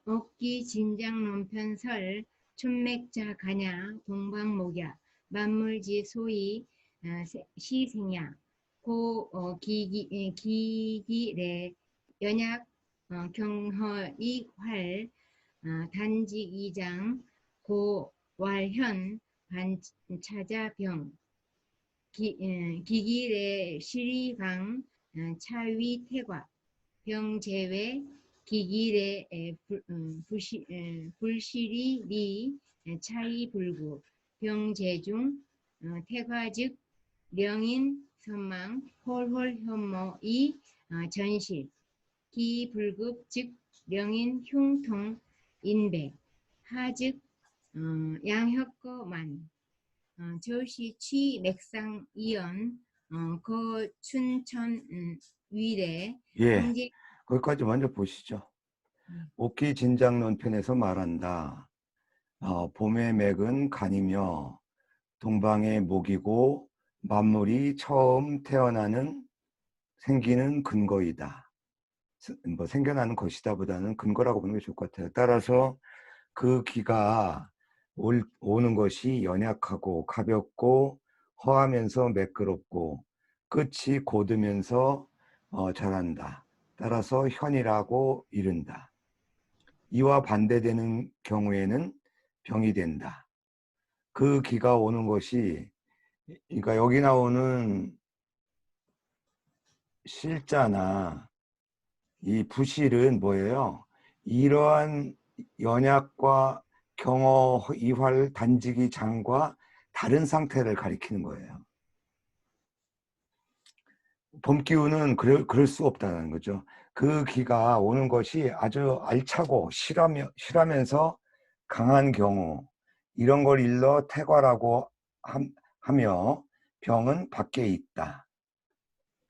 옥기 진장론편설 춘맥자 가냐 동방목야 만물지 소위 시생야 고 기기래 연약 경허이 활 단직 이장 고왈현 반차자병 기기래 시리강 차위태과 병제외 기길의 불시리 차이불구 병제중 태과즉 명인 선망 홀홀현모이 전실 기불급 즉 명인 흉통 인백 하즉 양혁거만 저시 취 맥상 이연 거춘천 위래 황제 거기까지 먼저 보시죠. 옥기 진장론 편에서 말한다. 봄의 맥은 간이며 동방의 목이고 만물이 처음 태어나는 생기는 근거이다. 뭐 생겨나는 것이다 보다는 근거라고 보는 게 좋을 것 같아요. 따라서 그 기가 오는 것이 연약하고 가볍고 허하면서 매끄럽고 끝이 곧으면서 자란다. 따라서 현이라고 이른다. 이와 반대되는 경우에는 병이 된다. 그 기가 오는 것이, 그러니까 여기 나오는 실자나 이 부실은 뭐예요? 이러한 연약과 경어, 이활, 단지기, 장과 다른 상태를 가리키는 거예요. 봄기운은 그럴 수 없다는 거죠. 그 기가 오는 것이 아주 알차고 실하면서 강한 경우, 이런 걸 일러 태과라고 하며 병은 밖에 있다.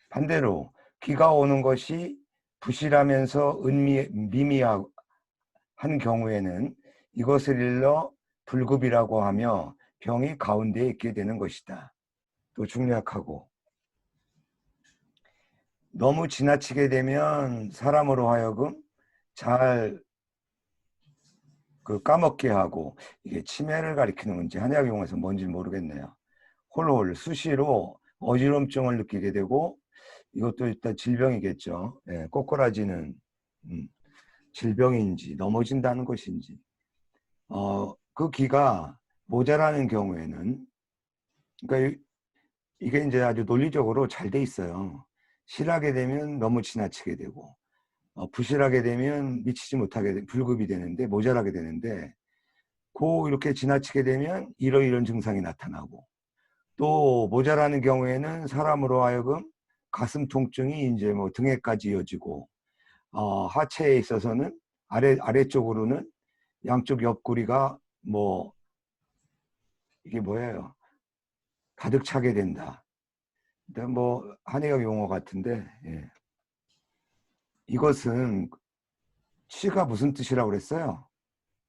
반대로 기가 오는 것이 부실하면서 미미한 경우에는 이것을 일러 불급이라고 하며 병이 가운데에 있게 되는 것이다. 또 중략하고 너무 지나치게 되면 사람으로 하여금 잘 까먹게 하고, 이게 치매를 가리키는 건지 한의학 용어에서 뭔지 모르겠네요. 홀홀 수시로 어지럼증을 느끼게 되고, 이것도 일단 질병이겠죠. 예, 꼬꾸라지는 질병인지 넘어진다는 것인지, 그 기가 모자라는 경우에는, 그러니까 이게 이제 아주 논리적으로 잘 돼 있어요. 실하게 되면 너무 지나치게 되고, 부실하게 되면 미치지 못하게 불급이 되는데, 모자라게 되는데, 이렇게 지나치게 되면 이런 증상이 나타나고, 또 모자라는 경우에는 사람으로 하여금 가슴 통증이 이제 뭐 등에까지 이어지고, 하체에 있어서는 아래쪽으로는 양쪽 옆구리가 뭐 이게 뭐예요? 가득 차게 된다. 뭐 한의학 용어 같은데, 예. 이것은 치가 무슨 뜻이라고 그랬어요?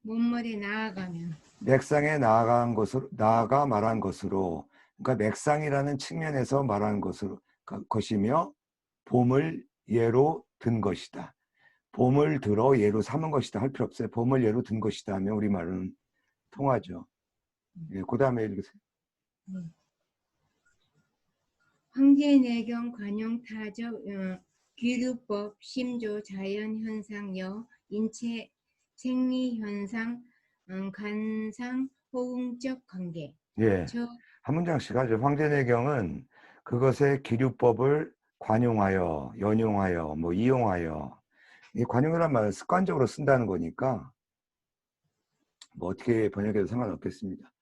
몸머리 나아가면 맥상에 나아가 말한 것으로, 그러니까 맥상이라는 측면에서 말하는 것이며, 봄을 예로 든 것이다. 봄을 들어 예로 삼은 것이다 할 필요 없어요. 봄을 예로 든 것이다 하면 우리말은 통하죠. 예, 그 다음에 읽으세요. 황제내경 관용타적 귀류법 심조 자연현상여 인체 생리현상 간상 호응적 관계. 예, 한 문장씩 하죠. 황제내경은 그것의 기류법을 관용하여, 연용하여, 뭐 이용하여, 이 관용이란 말은 습관적으로 쓴다는 거니까 뭐 어떻게 번역해도 상관없겠습니다.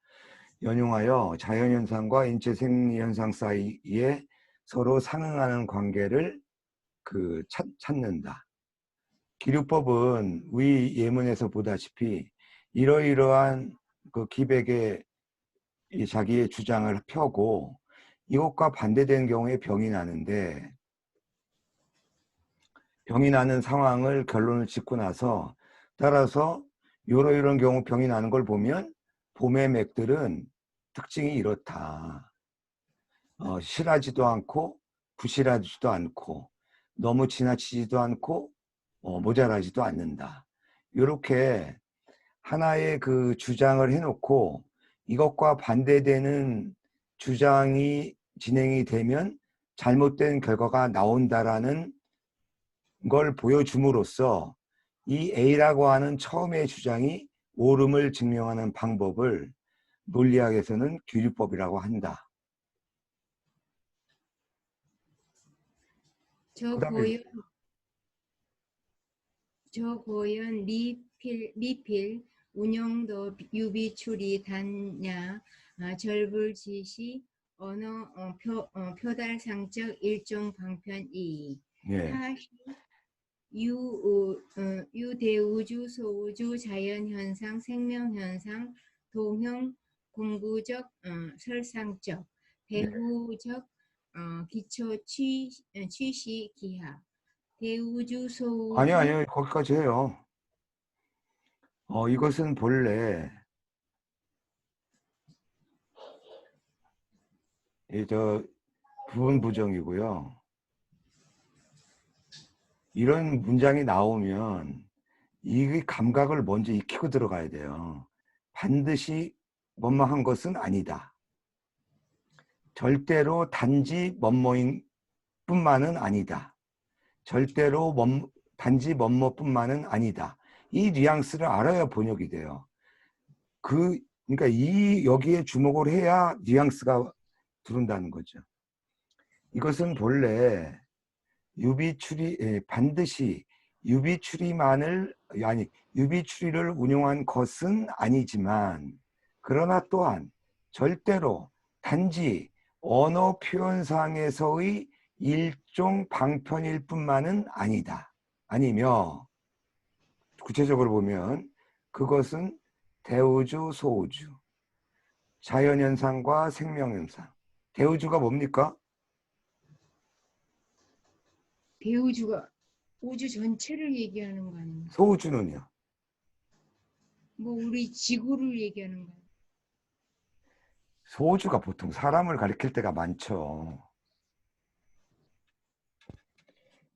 연용하여 자연현상과 인체 생리현상 사이에 서로 상응하는 관계를 찾는다. 기류법은 위 예문에서 보다시피 이러이러한 기백에 자기의 주장을 펴고 이것과 반대된 경우에 병이 나는데, 병이 나는 상황을 결론을 짓고 나서 따라서 이런 경우 병이 나는 걸 보면 봄의 맥들은 특징이 이렇다. 실하지도 않고 부실하지도 않고 너무 지나치지도 않고 모자라지도 않는다. 이렇게 하나의 그 주장을 해놓고 이것과 반대되는 주장이 진행이 되면 잘못된 결과가 나온다라는 걸 보여줌으로써 이 A라고 하는 처음의 주장이 옳음을 증명하는 방법을 논리학에서는 규율법이라고 한다. 그다음에 저 고연 미필 운영도 유비출이 단냐 절불지시 언어 표달상적 일종 방편이 예. 하시 유대우주 소우주 자연현상 생명현상 동형 공구적 설상적 배후적 기초 취시 기하 대우주 소우주 아니요 거기까지 해요. 이것은 본래 저 부분 부정이고요. 이런 문장이 나오면 이 감각을 먼저 익히고 들어가야 돼요. 반드시 뭐뭐한 것은 아니다. 절대로 단지 뭐뭐인 뿐만은 아니다. 절대로 단지 뭐뭐뿐만은 아니다. 이 뉘앙스를 알아야 번역이 돼요. 그러니까 여기에 주목을 해야 뉘앙스가 들어온다는 거죠. 이것은 본래 반드시 유비추리를 운용한 것은 아니지만 그러나 또한 절대로 단지 언어 표현상에서의 일종 방편일 뿐만은 아니다. 아니며 구체적으로 보면 그것은 대우주, 소우주, 자연현상과 생명현상. 대우주가 뭡니까? 대우주가 우주 전체를 얘기하는 거 아닌가? 소우주는요? 뭐 우리 지구를 얘기하는 거. 소우주가 보통 사람을 가리킬 때가 많죠.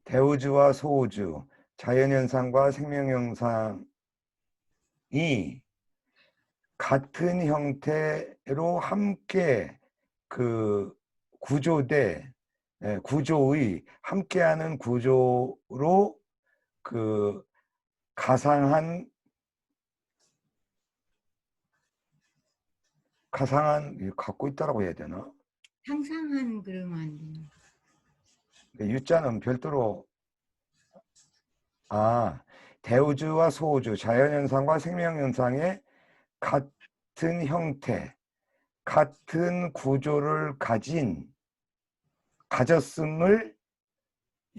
대우주와 소우주, 자연현상과 생명현상이 같은 형태로 함께 그 구조의 함께하는 구조로 그 가상한 갖고 있다라고 해야 되나? 상상한 그러면 안 되나? 유자는 별도로 대우주와 소우주, 자연현상과 생명현상의 같은 형태, 같은 구조를 가졌음을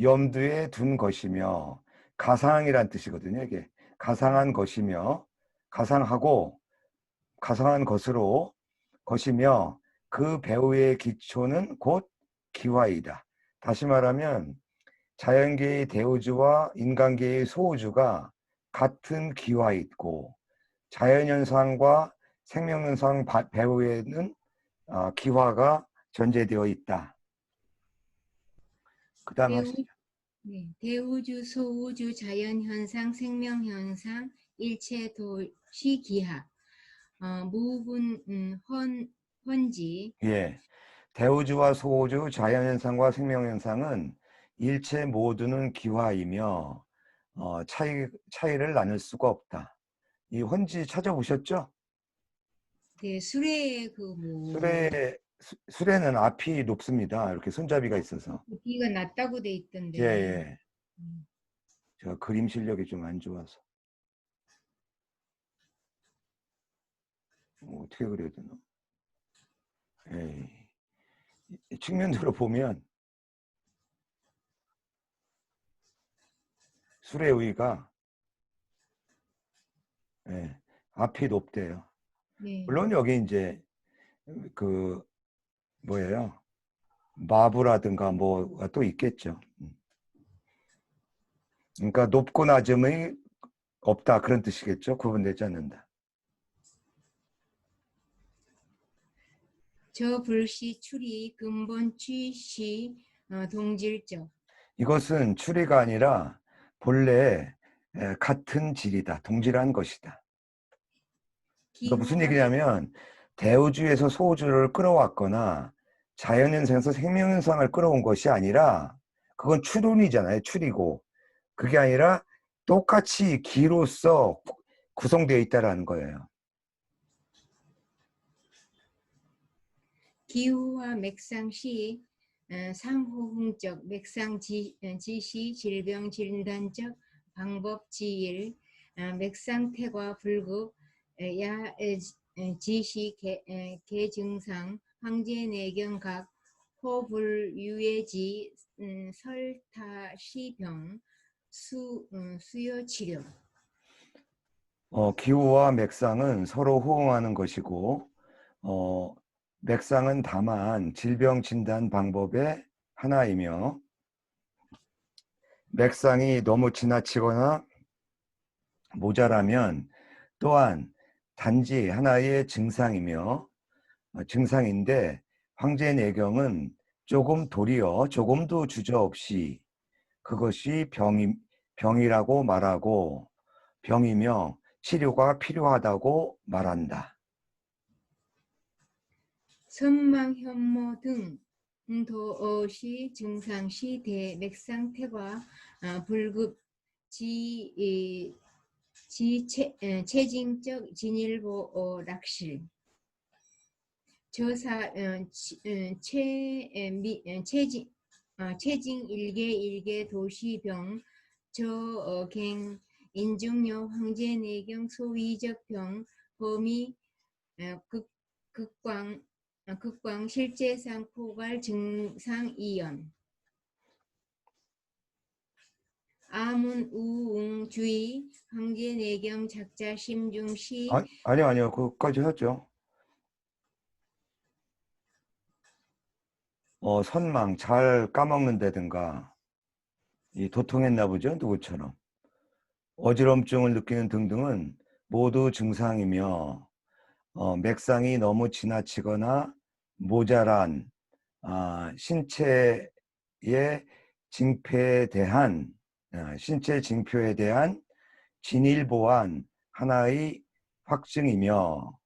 염두에 둔 것이며 가상이란 뜻이거든요. 이게 가상한 것이며 가상한 것이며 그 배우의 기초는 곧 기화이다. 다시 말하면 자연계의 대우주와 인간계의 소우주가 같은 기화에 있고 자연현상과 생명현상 배후에는 기화가 전제되어 있다. 그 다음 하시죠. 대우주, 소우주, 자연현상, 생명현상, 일체 도시 기하, 무분 헌지. 예, 대우주와 소우주, 자연현상과 생명현상은 일체 모두는 기화이며 차이를 나눌 수가 없다. 이 헌지 찾아보셨죠? 네, 수레 뭐 수레는 앞이 높습니다. 이렇게 손잡이가 있어서. 뒤가 낮다고 돼 예, 있던데. 예. 제가 그림 실력이 좀 안 좋아서. 어떻게 그려야 되나? 측면으로 보면 수레 위가 앞이 높대요. 네. 물론 여기 이제 그 뭐예요? 마부라든가 뭐가 또 있겠죠. 그러니까 높고 낮음이 없다 그런 뜻이겠죠. 구분되지 않는다. 저 불시 추리 근본 취시 동질적. 이것은 추리가 아니라 본래 같은 질이다. 동질한 것이다. 그러니까 무슨 기후와 얘기냐면 대우주에서 소우주를 끌어왔거나 자연현상에서 생명현상을 끌어온 것이 아니라 그건 추론이잖아요. 추리고. 그게 아니라 똑같이 기로서 구성되어 있다라는 거예요. 기후와 맥상시 상호응적 맥상 지시 질병 진단적 방법 지일 맥상태과 불급 지시 개증상 황제 내경각 호불유해지 설타시병 수요 치료. 기후와 맥상은 서로 호응하는 것이고 맥상은 다만 질병 진단 방법의 하나이며 맥상이 너무 지나치거나 모자라면 또한 단지 하나의 증상이며 증상인데 황제내경은 조금 도리어 조금도 주저없이 그것이 병이라고 말하고 병이며 치료가 필요하다고 말한다. 선망 현모 등 도시 증상 시 대맥상태과 불급 체징적 진일보 락실 저사 체징 일개 도시병 저갱 인중요 황제내경 소위적 병 범위 극광 실제상 포괄 증상 이연 아문 우웅 주의 황제내경 작자 심중시 아니요 그거까지 하죠. 선망 잘 까먹는다든가 이 도통했나 보죠. 누구처럼 어지럼증을 느끼는 등등은 모두 증상이며 맥상이 너무 지나치거나 모자란 신체의 징표에 대한 신체 징표에 대한 진일보한 하나의 확증이며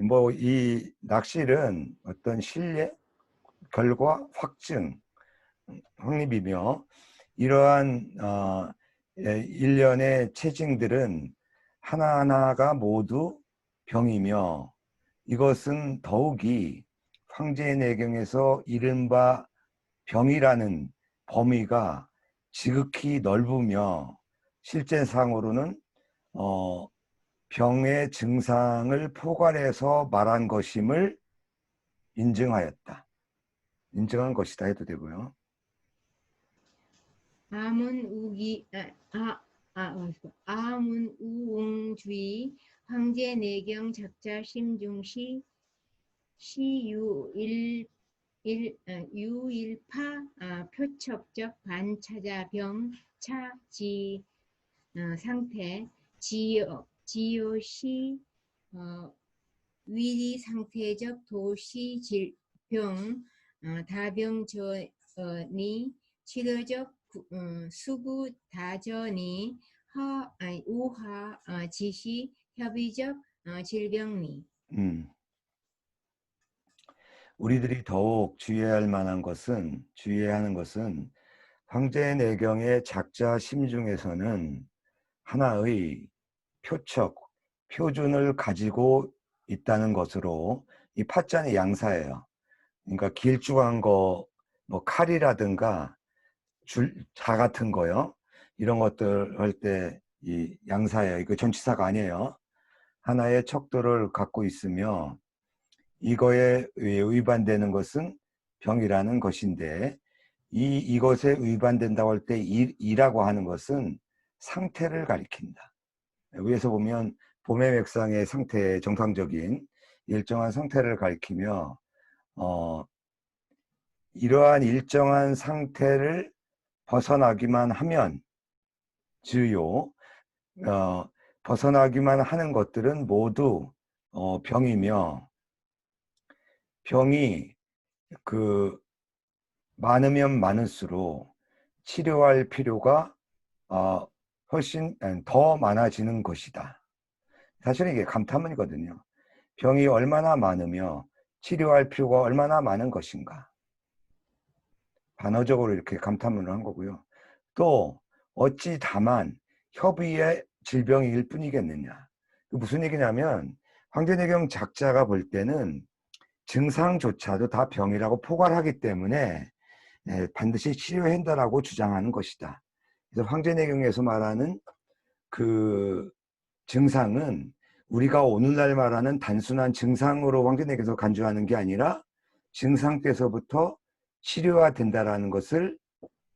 뭐 이 낙실은 어떤 신뢰, 결과, 확증, 확립이며 이러한 일련의 체증들은 하나하나가 모두 병이며 이것은 더욱이 황제내경에서 이른바 병이라는 범위가 지극히 넓으며 실제상으로는 병의 증상을 포괄해서 말한 것임을 인증한 것이다 해도 되고요. 아문 우웅주의 황제내경 작자 심중시 유일파 표척적 반차자병 차지 상태 지요시 위리 상태적 도시 질병 다병전이 치료적 수구 다전이 우하 지시 협의적 질병리. 우리들이 더욱 주의해야 하는 것은 황제내경의 작자 심중에서는 하나의 표척, 표준을 가지고 있다는 것으로 이 파자는 양사예요. 그러니까 길쭉한 거, 뭐 칼이라든가 자 같은 거요. 이런 것들 할 때 이 양사예요. 이거 전치사가 아니에요. 하나의 척도를 갖고 있으며 이거에 위반되는 것은 병이라는 것인데 이것에 위반된다고 할 때 이라고 하는 것은 상태를 가리킨다. 위에서 보면 봄의 맥상의 상태, 정상적인 일정한 상태를 가리키며 이러한 일정한 상태를 벗어나기만 하면 주요 벗어나기만 하는 것들은 모두 병이며 병이 많으면 많을수록 치료할 필요가 훨씬 더 많아지는 것이다. 사실은 이게 감탄문이거든요. 병이 얼마나 많으며 치료할 필요가 얼마나 많은 것인가. 반어적으로 이렇게 감탄문을 한 거고요. 또 어찌 다만 협의의 질병일 뿐이겠느냐. 무슨 얘기냐면 황제내경 작자가 볼 때는 증상조차도 다 병이라고 포괄하기 때문에 반드시 치료해야 한다라고 주장하는 것이다. 그래서 황제내경에서 말하는 그 증상은 우리가 오늘날 말하는 단순한 증상으로 황제내경에서 간주하는 게 아니라 증상 때서부터 치료가 된다라는 것을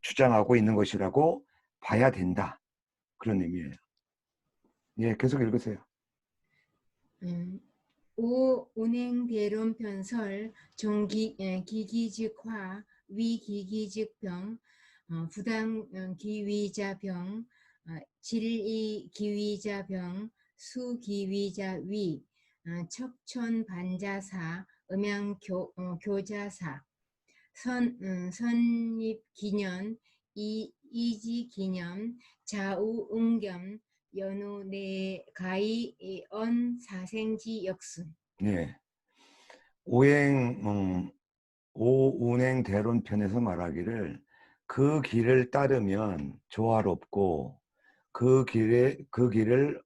주장하고 있는 것이라고 봐야 된다. 그런 의미예요. 예, 계속 읽으세요. 운행대론 편설, 기기직화, 위기기직병, 부당 기위자병, 질이 기위자병, 수기위자위, 척천반자사, 음양교자사, 선입기년, 이지기년, 좌우응겸, 연우내가이 언사생지 역순. 예. 오운행 대론편에서 말하기를 그 길을 따르면 조화롭고 그 길을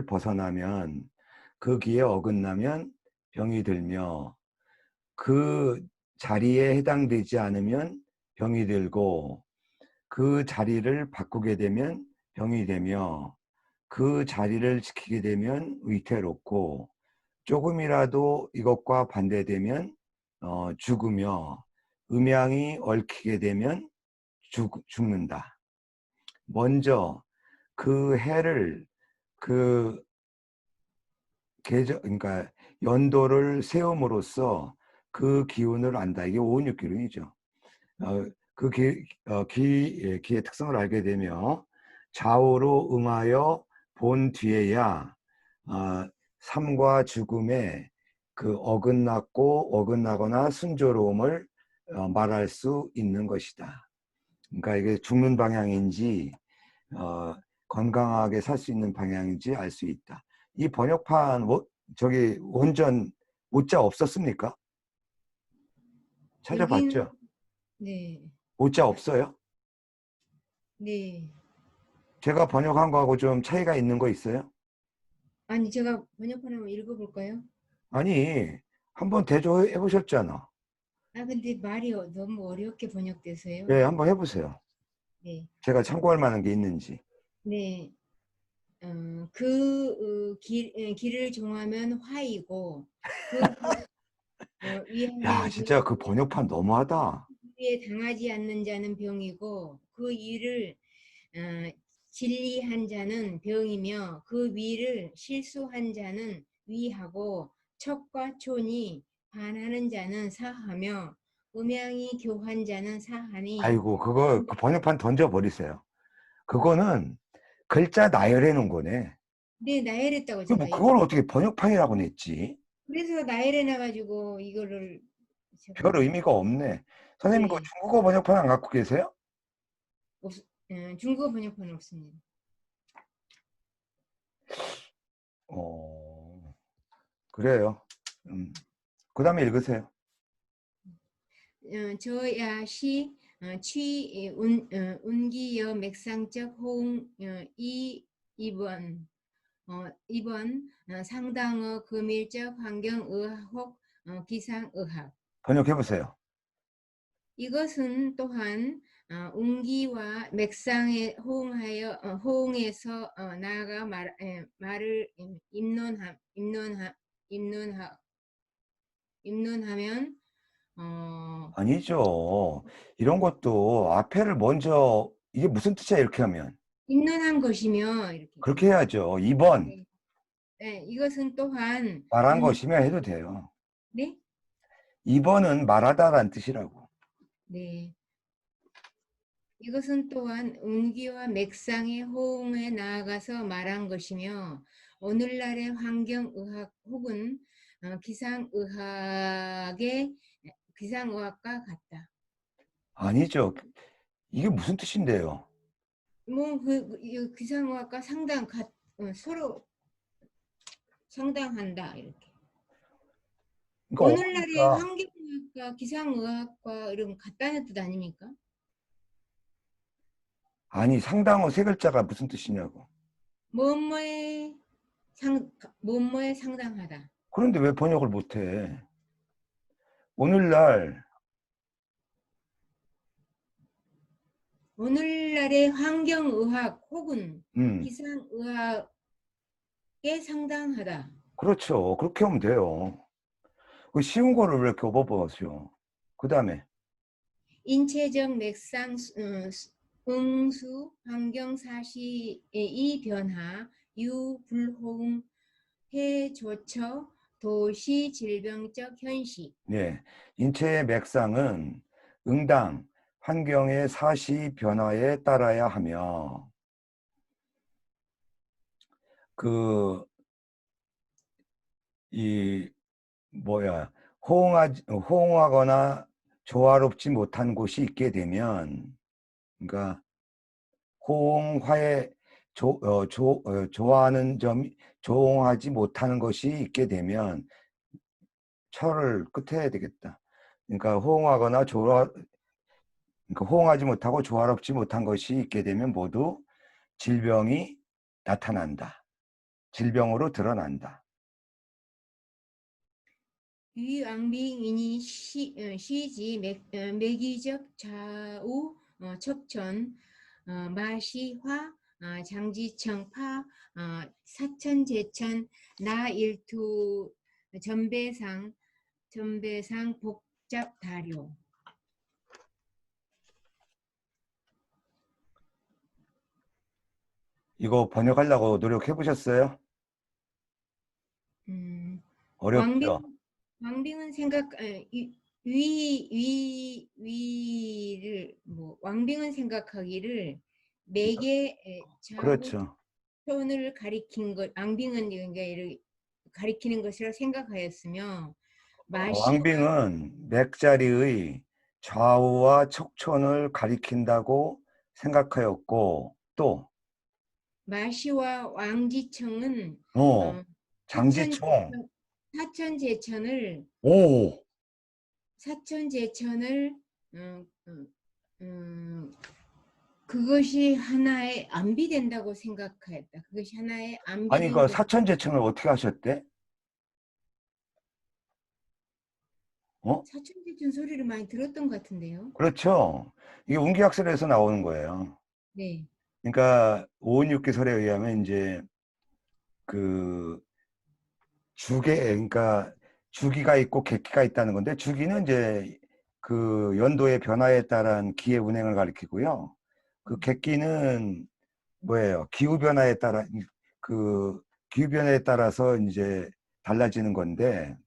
벗어나면 그 길에 어긋나면 병이 들며 그 자리에 해당되지 않으면 병이 들고 그 자리를 바꾸게 되면 병이 되며 그 자리를 지키게 되면 위태롭고 조금이라도 이것과 반대되면 죽으며 음양이 얽히게 되면 죽는다. 먼저 그 해를 그러니까 연도를 세움으로써 그 기운을 안다. 이게 오운육기운이죠. 기의 특성을 알게 되며 좌우로 응하여 본 뒤에야 삶과 죽음의 그 어긋나거나 순조로움을 말할 수 있는 것이다. 그러니까 이게 죽는 방향인지 건강하게 살 수 있는 방향인지 알 수 있다. 이 번역판 원전 오자 없었습니까? 여긴 찾아봤죠? 네, 오자 없어요? 네. 제가 번역한 거하고 좀 차이가 있는 거 있어요? 아니 제가 번역판 한번 읽어볼까요? 아니, 한번 대조해 보셨잖아. 근데 말이 너무 어렵게 번역돼서요. 네, 한번 해보세요. 네, 제가 참고할 만한 게 있는지. 네. 길을 종하면 화이고 야, 위하면 진짜 그 번역판 너무하다. 위에 당하지 않는 자는 병이고 그 위를 어, 진리한 자는 병이며 그 위를 실수한 자는 위하고 척과 촌이 반하는 자는 사하며 음양이 교한 자는 사하니. 아이고, 그 번역판 던져버리세요. 그거는 글자 나열해 놓은 거네. 네, 나열했다고 제가 그걸 어떻게 번역판이라고 냈지? 그래서 나열해 놔가지고 이거를 별 제가 의미가 없네. 선생님, 그 네 중국어 번역판 안 갖고 계세요? 중국어 번역판은 없습니다. 그래요. 그 다음에 읽으세요. 저야시 운기여 맥상적 호응 2번 2번 상당어 금일적 환경의학 기상의학. 번역해 보세요. 이것은 또한 운기와 맥상에 호응해서 나아가 말을 입론하면 아니죠. 이런 것도 앞에를 먼저 이게 무슨 뜻이야 이렇게 하면. 입론한 것이며 이렇게. 그렇게 해야죠. 2번 네. 네, 이것은 또한 말한 것이면 해도 돼요. 네? 2번은 말하다라는 뜻이라고. 네. 이것은 또한 운기와 맥상의 호응에 나아가서 말한 것이며 오늘날의 환경의학 혹은 기상의학과 같다. 아니죠. 이게 무슨 뜻인데요? 기상의학과 서로 상당한다 이렇게. 그러니까 오늘날의 어머니가 환경의학과, 기상의학과 이런 같다는 뜻 아닙니까? 아니 상당어 세 글자가 무슨 뜻이냐고. 뭐뭐에 뭐뭐에 상당하다. 그런데 왜 번역을 못해? 오늘날 오늘날의 환경의학 혹은 음 기상의학에 상당하다. 그렇죠. 그렇게 하면 돼요. 그 쉬운 거를 왜 이렇게 업어버려? 그 다음에 인체적 맥상 응수 환경 사시의 변화 유불호응 해조처 도시 질병적 현실. 예, 인체의 맥상은 응당 환경의 사시 변화에 따라야 하며 그 이 뭐야 호응하거나 조화롭지 못한 곳이 있게 되면 그러니까 호응화에 좋아하는 점이 조응하지 못하는 것이 있게 되면 철을 끝해야 되겠다. 그러니까 그러니까 호응하지 못하고 조화롭지 못한 것이 있게 되면 모두 질병이 나타난다. 질병으로 드러난다. 위왕빙인이 시지 매기적 좌우 척천 마시화 장지청파 사천제천 나일투 전배상 복잡다료. 이거 번역하려고 노력해 보셨어요? 어렵죠? 왕빙 왕빙은 생각 위를 왕빙은 생각하기를 매개 좌우 그렇죠. 편을 가리킨 것 왕빙은 그러니까 가리키는 것이라 생각하였으며 마시와 왕빙은 맥자리의 좌우와 척촌을 가리킨다고 생각하였고 또 마시와 왕지청은 어, 어, 사천 장지총 사천제천을 오 사천제천을 음, 음, 음, 그것이 하나의 암비된다고 생각하였다. 그것이 하나의 아니 암비된 그 것. 사천제천을 어떻게 하셨대? 어? 사천제천 소리를 많이 들었던 것 같은데요. 그렇죠. 이게 운기학설에서 나오는 거예요. 네. 그러니까 오은육기설에 의하면 이제 그 그러니까 주기가 있고 객기가 있다는 건데 주기는 이제 그 연도의 변화에 따른 기의 운행을 가리키고요. 그 객기는 뭐예요? 기후 변화에 따라 그 기후 변화에 따라서 이제 달라지는 건데,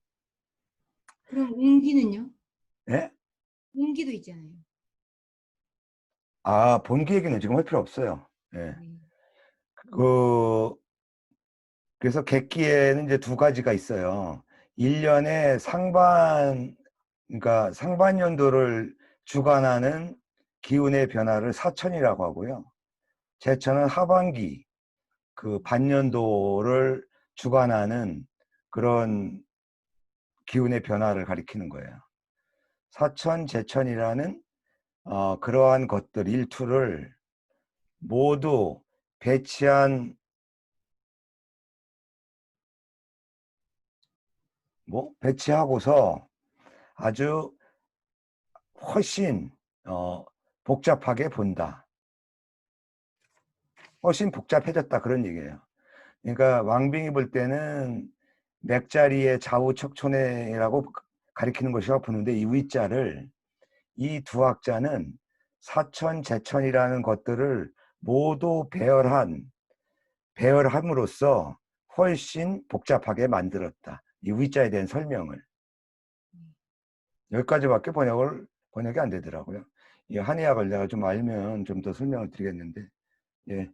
그럼 운기는요? 예? 운기도 있잖아요. 아, 본기 얘기는 지금 할 필요 없어요. 예. 네. 그 그래서 객기에는 이제 두 가지가 있어요. 1년에 그러니까 상반년도를 주관하는 기운의 변화를 사천이라고 하고요. 제천은 하반기, 그 반년도를 주관하는 그런 기운의 변화를 가리키는 거예요. 사천, 제천이라는 그러한 것들, 일투를 모두 배치한 배치하고서 아주 훨씬 복잡하게 본다. 훨씬 복잡해졌다 그런 얘기예요. 그러니까 왕빙이 볼 때는 맥자리의 좌우척촌이라고 가리키는 것이라고 보는데 이 위자를 이 두 학자는 사천, 제천이라는 것들을 모두 배열함으로써 훨씬 복잡하게 만들었다. 이 위자에 대한 설명을. 여기까지밖에 번역이 안 되더라고요. 이 한의학을 내가 좀 알면 좀 더 설명을 드리겠는데, 예.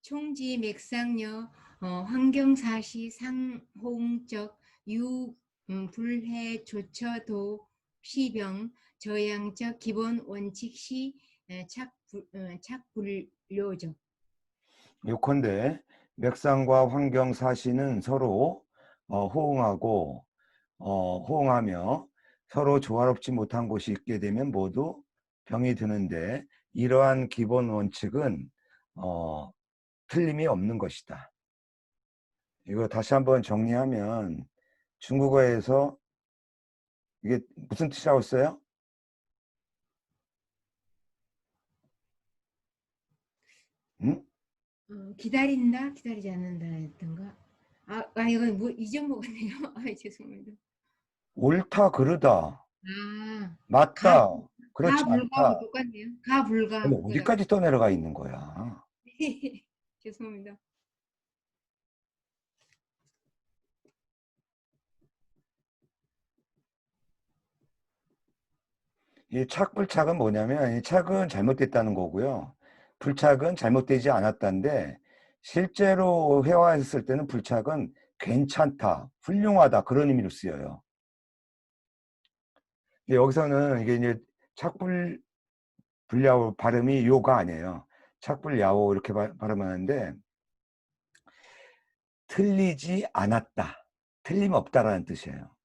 총지 맥상여 환경사시 상홍적 불해 조처도 시병 저양적 기본 원칙시 착불료적. 요컨대 맥상과 환경 사시는 서로 호응하고 호응하며 서로 조화롭지 못한 곳이 있게 되면 모두 병이 드는데 이러한 기본 원칙은 틀림이 없는 것이다. 이거 다시 한번 정리하면 중국어에서 이게 무슨 뜻이라고 써요? 응? 기다린다, 기다리지 않는다 했던가. 이건 뭐 잊어먹었네요. 죄송합니다. 옳다, 그르다, 아, 가, 맞다, 그렇지 가불가하고 않다. 똑같네요. 가불가. 근데 어디까지 떠내려가 있는 거야? 죄송합니다. 이 착불착은 뭐냐면 이 착은 잘못됐다는 거고요. 불착은 잘못되지 않았다인데 실제로 회화했을 때는 불착은 괜찮다, 훌륭하다 그런 의미로 쓰여요. 근데 여기서는 이게 이제 착불야오 발음이 요가 아니에요. 착불야오 이렇게 발음하는데 틀리지 않았다, 틀림없다라는 뜻이에요.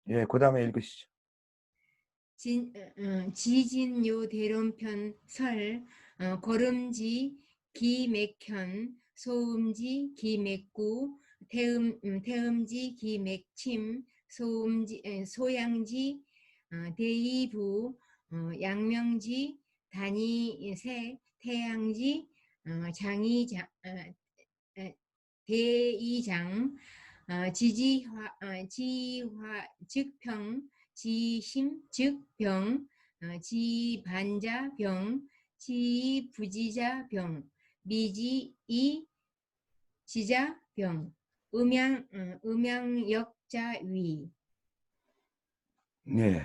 예, 그 다음에 읽으시죠. 지진요 대론편 설 걸음지 기맥현 소음지 기맥구 태음지 기맥침 소양지 대이부 양명지 단이세 태양지 장이장 대이장 지화 즉평 지심 즉병 지반자병 지부지자병 미지이 지자병 음양역자위. 네,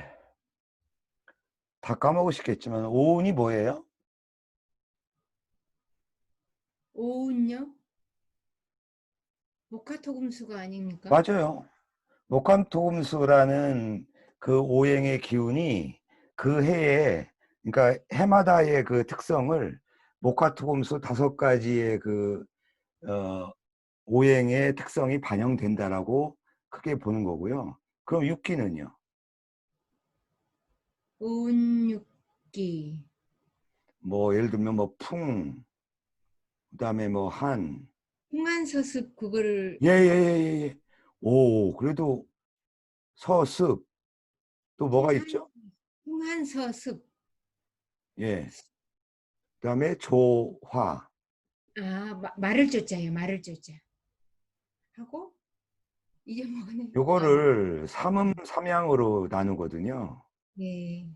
다 까먹으시겠지만 오운이 뭐예요? 오운요? 목화토금수가 아닙니까? 맞아요. 목함토금수라는 그 오행의 기운이 그 해에, 그러니까 해마다의 그 특성을 목화토금수 5가지의 그 오행의 특성이 반영된다라고 크게 보는 거고요. 그럼 육기는요? 오운육기. 뭐 예를 들면 뭐 풍, 그다음에 뭐 한, 홍안서습 그거를 예예예예. 오, 그래도 서습 또 뭐가 홍한, 있죠? 홍한서습. 예. 그다음에 조화. 말을 쫓자요. 말을 쫓자. 하고 잊어먹었네. 요거를 삼음 삼양으로 나누거든요. 네.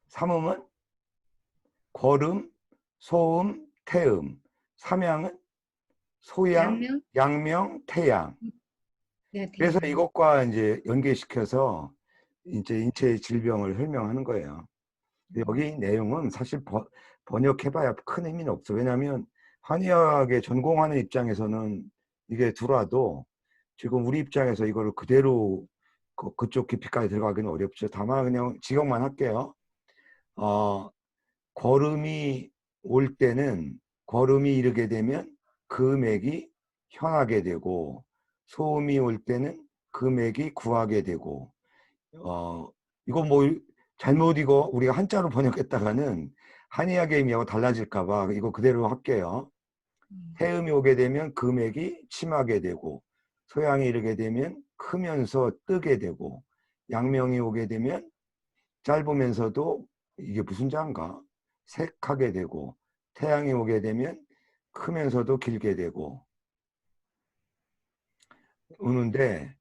삼음은 거름, 소음, 태음. 삼양은 소양, 양명, 양명, 태양. 네, 그래서 태양. 이것과 이제 연계시켜서 이제 인체의 질병을 설명하는 거예요. 여기 내용은 사실 번역해봐야 큰 의미는 없어. 왜냐하면 한의학에 전공하는 입장에서는 이게 들어와도 지금 우리 입장에서 이거를 그대로 그쪽 깊이까지 들어가기는 어렵죠. 다만 그냥 지적만 할게요. 걸음이 올 때는 걸음이 이르게 되면 금액이 현하게 되고 소음이 올 때는 금액이 구하게 되고 이거 뭐 잘못 이거 우리가 한자로 번역했다가는 한의학의 의미하고 달라질까 봐 이거 그대로 할게요. 해음이 오게 되면 금액이 침하게 되고 소양이 이르게 되면 크면서 뜨게 되고 양명이 오게 되면 짧으면서도 이게 무슨 자인가 색하게 되고 태양이 오게 되면 크면서도 길게 되고 오는데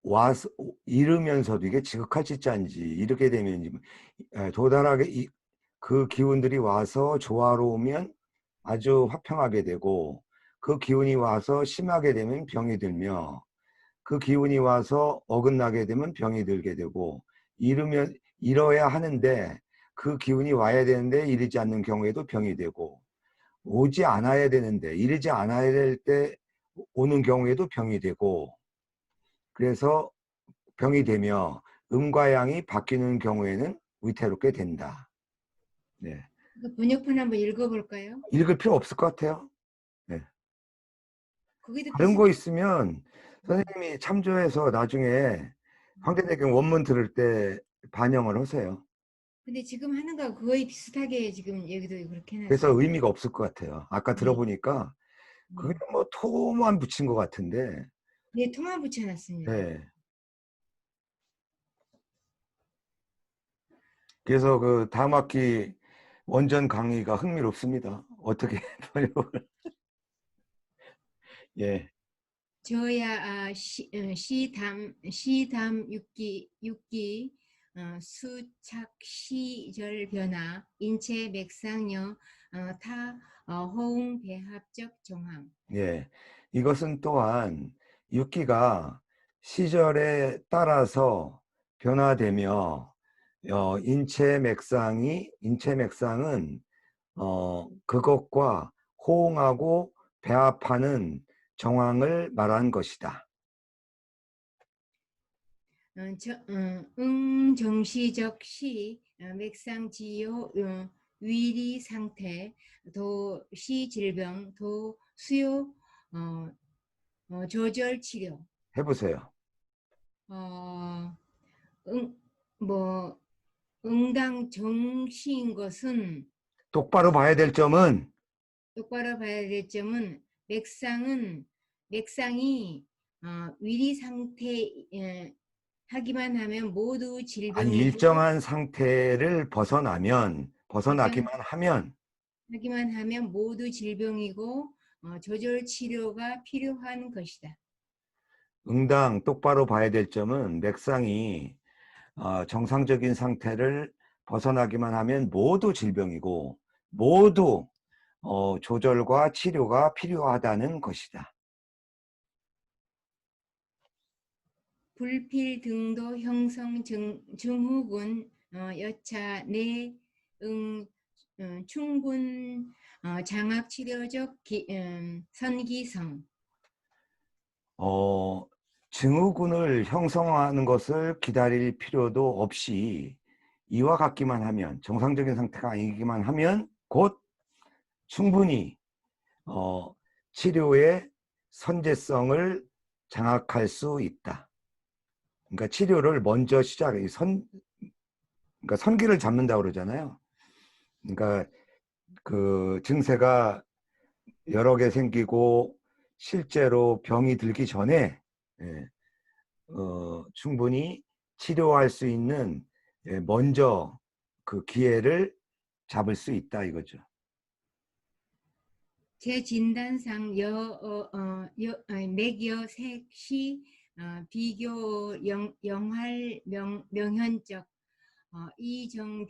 와서 이르면서도 이게 지극할 지자인지 이렇게 되면 도달하게 그 기운들이 와서 조화로우면 아주 화평하게 되고 그 기운이 와서 심하게 되면 병이 들며 그 기운이 와서 어긋나게 되면 병이 들게 되고 이뤄야 하는데 그 기운이 와야 되는데 이르지 않는 경우에도 병이 되고 오지 않아야 되는데 이르지 않아야 될 때 오는 경우에도 병이 되고, 그래서 병이 되며 음과 양이 바뀌는 경우에는 위태롭게 된다. 네. 그 번역본 한번 읽어볼까요? 읽을 필요 없을 것 같아요. 네. 거기도 다른 거 비슷한. 있으면 선생님이 참조해서 나중에 황대대경 원문 들을 때 반영을 하세요. 근데 지금 하는 거 거의 비슷하게 지금 여기도 그렇게 그래서 해놨어요. 의미가 없을 것 같아요. 아까 네, 들어보니까 그게 네, 뭐 토만 붙인 것 같은데. 네, 통화 붙여놨습니다. 네. 그래서 그 다음 학기 원전 강의가 흥미롭습니다. 어떻게 번역을. 예. 저야 시담 육기 수착 시절 변화 인체 맥상력 타 호응 배합적 정황. 예. 이것은 또한 육기가 시절에 따라서 변화되며 인체 맥상은 그것과 호응하고 배합하는 정황을 말한 것이다. 정시적 시 맥상지요 위리 상태 도시 질병 도 수요 조절 치료 해보세요. 어, 응, 뭐 응당 정시인 것은 똑바로 봐야 될 점은 똑바로 봐야 될 점은 맥상이 위리 상태 하기만 하면 모두 아니, 질병이고 일정한 상태를 일정 벗어나기만 하면 하기만 하면 모두 질병이고 조절 치료가 필요한 것이다. 응당 똑바로 봐야 될 점은 맥상이 정상적인 상태를 벗어나기만 하면 모두 질병이고 모두 조절과 치료가 필요하다는 것이다. 불필 등도 형성 증후군 여차 내응 충분 장악 치료적 선기성 어, 증후군을 형성하는 것을 기다릴 필요도 없이 이와 같기만 하면, 정상적인 상태가 아니기만 하면 곧 충분히 치료의 선제성을 장악할 수 있다. 그러니까 치료를 먼저 그러니까 선기를 잡는다고 그러잖아요. 그러니까 그 증세가 여러 개 생기고 실제로 병이 들기 전에 예, 충분히 치료할 수 있는 먼저 그 기회를 잡을 수 있다 이거죠. 제 진단상 맥여 색시 비교 영할 명현적 이정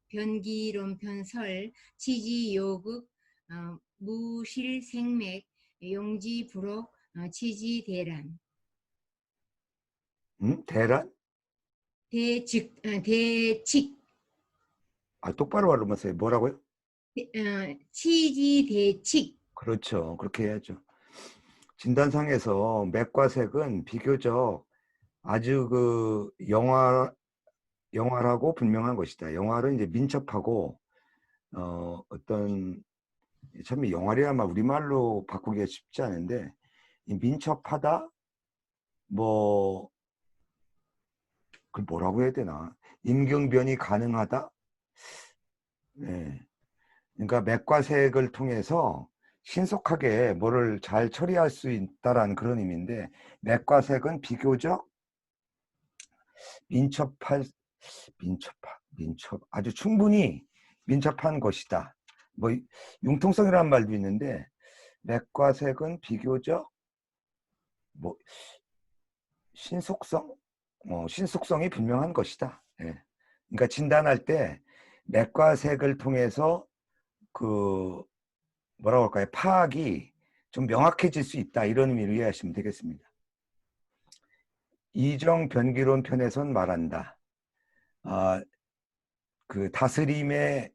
변기론 편설 치지 요극 무실 생맥 용지 부록 치지 대란 대란? 대칙 똑바로 말하면서 뭐라고요? 치지 대칙 그렇죠. 그렇게 해야죠. 진단상에서 맥과 색은 비교적 아주 그 영활하고 분명한 것이다. 영활은 이제 민첩하고 어떤 참 영활이란 말 우리말로 바꾸기가 쉽지 않은데 이 민첩하다 뭐 그 뭐라고 해야 되나 임경변이 가능하다. 네. 그러니까 맥과 색을 통해서 신속하게 뭐를 잘 처리할 수 있다라는 그런 의미인데 맥과 색은 비교적 민첩할 민첩 아주 충분히 민첩한 것이다. 뭐 융통성이라는 말도 있는데 맥과 색은 비교적 뭐 신속성 신속성이 분명한 것이다. 예. 그러니까 진단할 때 맥과 색을 통해서 그 뭐라고 할까요? 파악이 좀 명확해질 수 있다. 이런 의미로 이해하시면 되겠습니다. 이정 변기론 편에선 말한다. 그 다스림의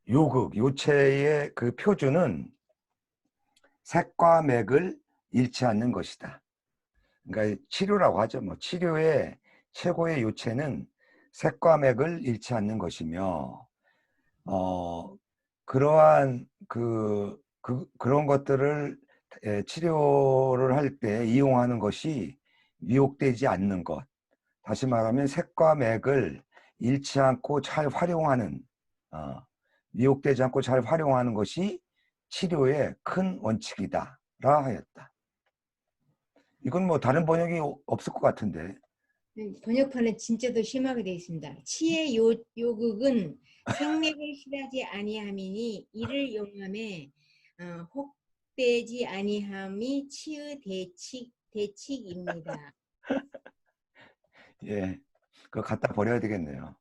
요극, 요체의 그 표준은 색과 맥을 잃지 않는 것이다. 그러니까 치료라고 하죠. 뭐 치료의 최고의 요체는 색과 맥을 잃지 않는 것이며, 그러한 그런 것들을 치료를 할 때 이용하는 것이 미혹되지 않는 것. 다시 말하면 색과 맥을 잃지 않고 잘 활용하는, 어, 미혹되지 않고 잘 활용하는 것이 치료의 큰 원칙이다 라 하였다. 이건 뭐 다른 번역이 없을 것 같은데. 번역판은 진짜 더 심하게 되어 있습니다. 치의 요극은 생맥을 실하지 아니함이니 이를 용함에 혹되지 아니함이 치의 대칙입니다. 예, 그거 갖다 버려야 되겠네요.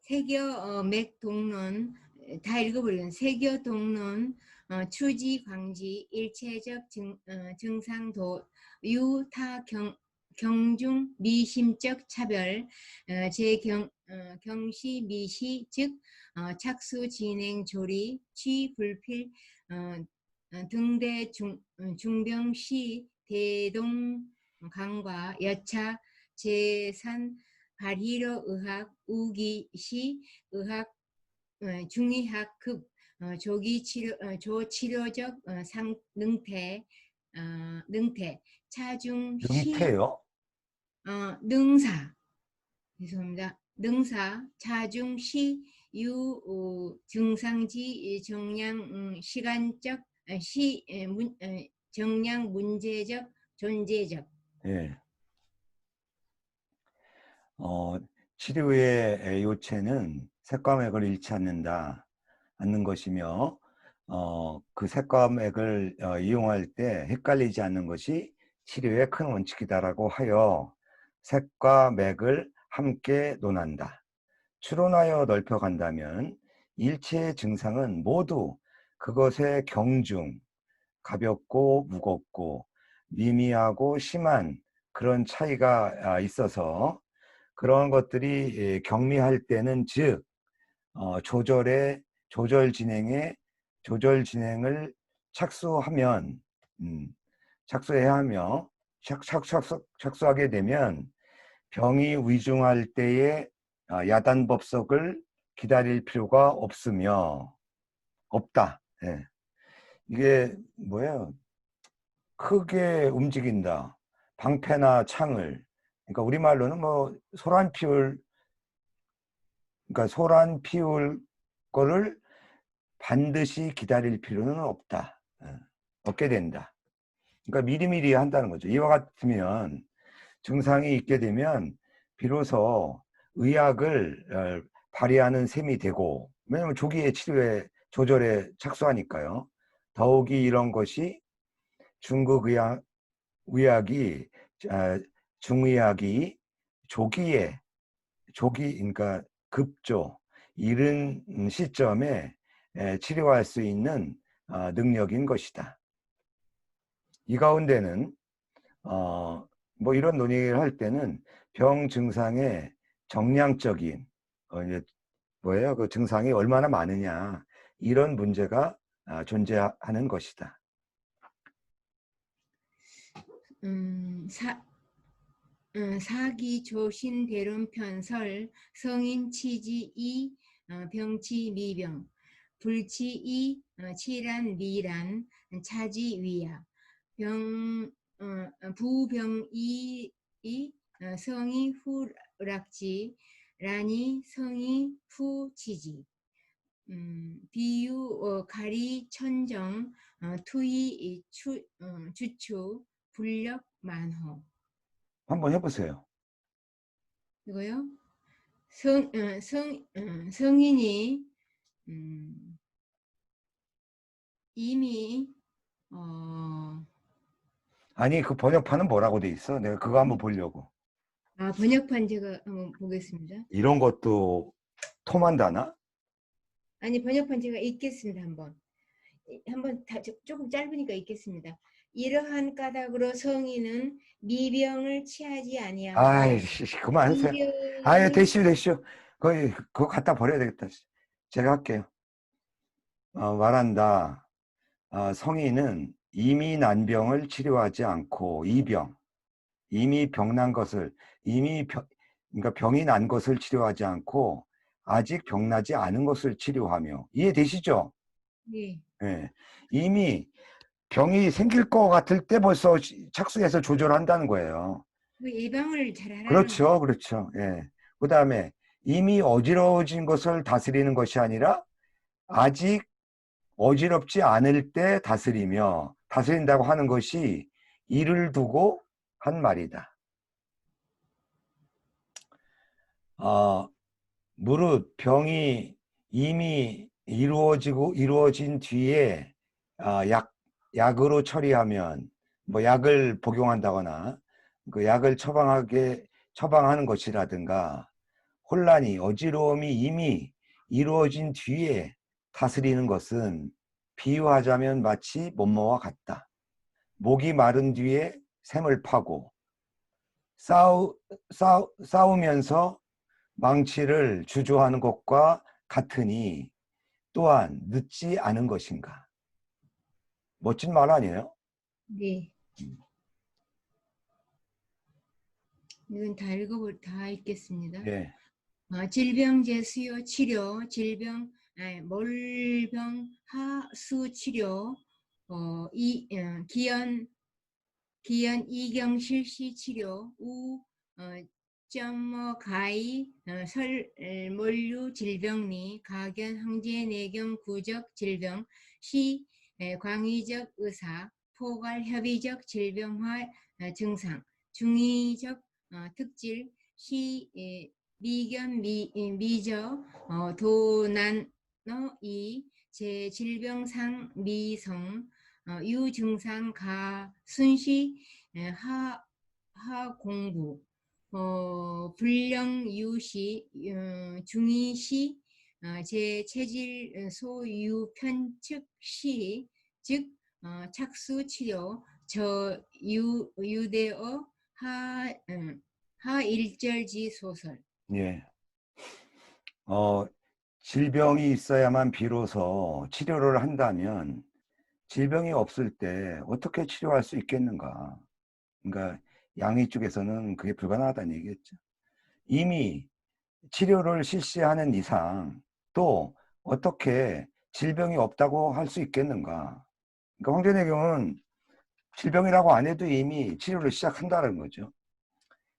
세교 맥동론 다 읽어버리는 세교 동론 추지 광지 일체적 증상도 유타 경중 미심적 차별 경시 미시 즉 착수 진행 조리 취 불필 등대 중병시 대동 강과 여차 재산 발희로 의학 우기시 의학 중의학급 조기 치료 조치료적 상 능태 차중 시 능태요? 능사 죄송합니다. 능사 차중 시 유 증상지 정량 시간적 정량 문제적 존재적. 예. 치료의 요체는 색과 맥을 잃지 않는 것이며, 그 색과 맥을 이용할 때 헷갈리지 않는 것이 치료의 큰 원칙이다라고 하여 색과 맥을 함께 논한다. 추론하여 넓혀간다면 일체의 증상은 모두 그것의 경중, 가볍고 무겁고 미미하고 심한 그런 차이가 있어서 그런 것들이 경미할 때는 즉 조절 진행을 착수하면 착수해야 하며 착수하게 되면 병이 위중할 때에 야단법석을 기다릴 필요가 없다. 예. 이게 뭐예요? 크게 움직인다. 방패나 창을. 그러니까 우리말로는 뭐 소란 피울 거를 반드시 기다릴 필요는 없다. 없게 된다. 그러니까 미리미리 한다는 거죠. 이와 같으면 증상이 있게 되면 비로소 의학을 발휘하는 셈이 되고, 왜냐하면 조기에 치료에 조절에 착수하니까요. 더욱이 이런 것이 중국 의학이 중의학이 그러니까 급조 이른 시점에 치료할 수 있는 능력인 것이다. 이 가운데는 뭐 이런 논의를 할 때는 병 증상의 정량적인 이제 뭐예요? 그 증상이 얼마나 많으냐 이런 문제가 존재하는 것이다. 사기 조신 대론 편설 성인 치지 이 병치 미병 불치 이 치란 미란 차지 위야 부병이 성이 후락지 라니 성이 후치지 비유 가리 천정 투이 주추 불력 만호. 한번 해보세요. 이거요? 성인이 이미 아니 그 번역판은 뭐라고 돼 있어? 내가 그거 한번 보려고. 번역판 제가 한번 보겠습니다. 이런 것도 통한다나? 아니 번역판 제가 읽겠습니다. 한번 조금 짧으니까 읽겠습니다. 이러한 까닭으로 성인은 미병을 취하지 아니하고 아이 그만하세요. 아예 이병이 되시오. 그거 갖다 버려야 되겠다. 제가 할게요. 말한다. 성인은 이미 난 병을 치료하지 않고 이미 병난 것을 그러니까 병이 난 것을 치료하지 않고 아직 병나지 않은 것을 치료하며. 이해되시죠? 네. 예. 이미 병이 생길 것 같을 때 벌써 착수해서 조절한다는 거예요. 그 예방을 잘 하라는 거예요. 그렇죠, 그렇죠. 예. 그 다음에 이미 어지러워진 것을 다스리는 것이 아니라 아직 어지럽지 않을 때 다스린다고 하는 것이 이를 두고 한 말이다. 무릇 병이 이미 이루어진 뒤에 약으로 처리하면 뭐 약을 복용한다거나 그 약을 처방하는 것이라든가 혼란이 어지러움이 이미 이루어진 뒤에 다스리는 것은 비유하자면 마치 못모와 같다. 목이 마른 뒤에 샘을 파고 싸우면서 망치를 주저하는 것과 같으니 또한 늦지 않은 것인가. 멋진 말 아니에요? 네. 이건 다 읽겠습니다. 예, 질병 제수요 치료, 몰병 하수 치료, 기연 이경 실시 치료, 점모 가이 설몰류 질병리 가견 항제 내경 구적 질병 시 광의적 의사 포괄 협의적 질병화 증상 중의적 특질 시 미견 미저 도난어 이 제질병상 미성 유증상 가순시 하공부 불령 유시 중의시 제체질 소유 편측 시즉 착수 치료 유대어 하일절지 소설. 예. 질병이 있어야만 비로소 치료를 한다면 질병이 없을 때 어떻게 치료할 수 있겠는가. 그러니까 양의 쪽에서는 그게 불가능하다는 얘기겠죠. 이미 치료를 실시하는 이상 또 어떻게 질병이 없다고 할 수 있겠는가. 그러니까 황제내경은 질병이라고 안 해도 이미 치료를 시작한다는 거죠.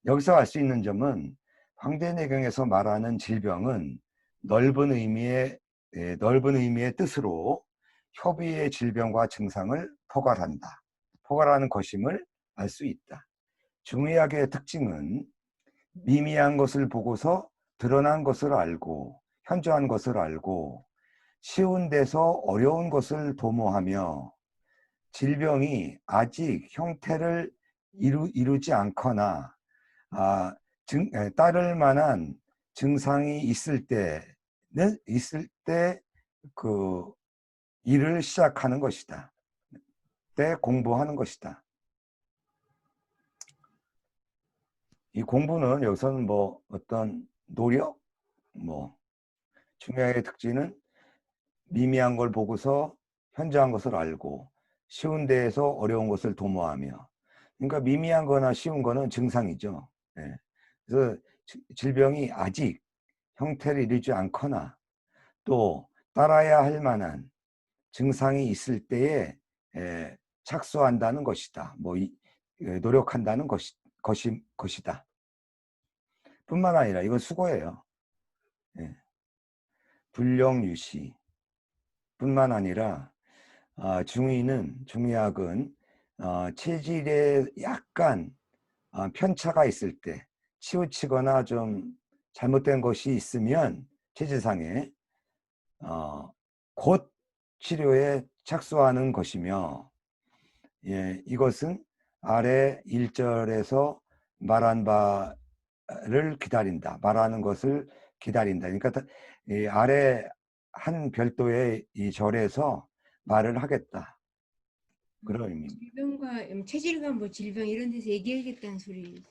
여기서 알 수 있는 점은 황제내경에서 말하는 질병은 넓은 의미의 뜻으로 협의의 질병과 증상을 포괄하는 것임을 알 수 있다. 중의학의 특징은 미미한 것을 보고서 드러난 것을 알고 현저한 것을 알고 쉬운 데서 어려운 것을 도모하며 질병이 아직 형태를 이루지 않거나 따를 만한 증상이 있을 때 그 일을 시작하는 것이다. 때 공부하는 것이다. 이 공부는 여기서는 뭐 어떤 노력, 중요의 특징은 미미한 걸 보고서 현저한 것을 알고 쉬운 데에서 어려운 것을 도모하며. 그러니까 미미한 거나 쉬운 거는 증상이죠. 예. 그래서 질병이 아직 형태를 이루지 않거나 또 따라야 할 만한 증상이 있을 때에 착수한다는 것이다. 노력한다는 것이다. 뿐만 아니라 이건 수고예요. 예. 불령유시 뿐만 아니라 중의학은 체질에 약간 편차가 있을 때 치우치거나 좀 잘못된 것이 있으면 체질상에 곧 치료에 착수하는 것이며, 예, 이것은 아래 1절에서 말한 바를 기다린다. 말하는 것을 기다린다. 그러니까 이 아래 한 별도의 이 절에서 말을 하겠다. 그런 의미입니다. 질병과 체질과 뭐 질병 이런 데서 얘기하겠다는 소리.